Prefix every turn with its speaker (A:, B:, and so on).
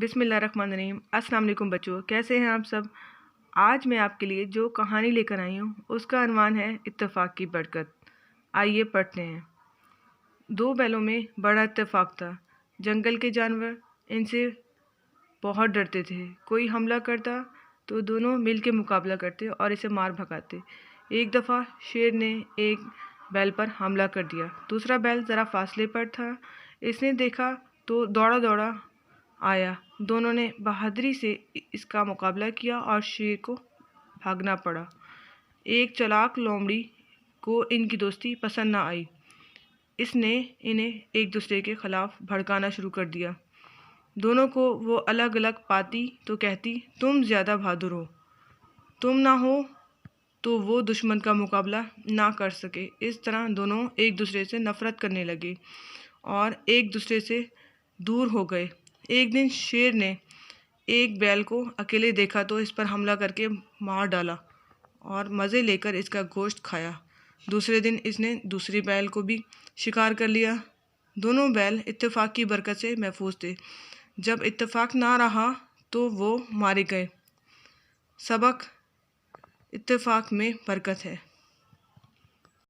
A: بسم اللہ الرحمن الرحیم۔ السلام علیکم بچوں، کیسے ہیں آپ سب؟ آج میں آپ کے لیے جو کہانی لے کر آئی ہوں اس کا عنوان ہے اتفاق کی برکت۔ آئیے پڑھتے ہیں۔ دو بیلوں میں بڑا اتفاق تھا۔ جنگل کے جانور ان سے بہت ڈرتے تھے۔ کوئی حملہ کرتا تو دونوں مل کے مقابلہ کرتے اور اسے مار بھگاتے۔ ایک دفعہ شیر نے ایک بیل پر حملہ کر دیا۔ دوسرا بیل ذرا فاصلے پر تھا۔ اس نے دیکھا تو دوڑا دوڑا آیا۔ دونوں نے بہادری سے اس کا مقابلہ کیا اور شیر کو بھاگنا پڑا۔ ایک چالاک لومڑی کو ان کی دوستی پسند نہ آئی۔ اس نے انہیں ایک دوسرے کے خلاف بھڑکانا شروع کر دیا۔ دونوں کو وہ الگ الگ پاتی تو کہتی، تم زیادہ بہادر ہو، تم نہ ہو تو وہ دشمن کا مقابلہ نہ کر سکے۔ اس طرح دونوں ایک دوسرے سے نفرت کرنے لگے اور ایک دوسرے سے دور ہو گئے۔ ایک دن شیر نے ایک بیل کو اکیلے دیکھا تو اس پر حملہ کر کے مار ڈالا اور مزے لے کر اس کا گوشت کھایا۔ دوسرے دن اس نے دوسری بیل کو بھی شکار کر لیا۔ دونوں بیل اتفاق کی برکت سے محفوظ تھے۔ جب اتفاق نہ رہا تو وہ مارے گئے۔ سبق: اتفاق میں برکت ہے۔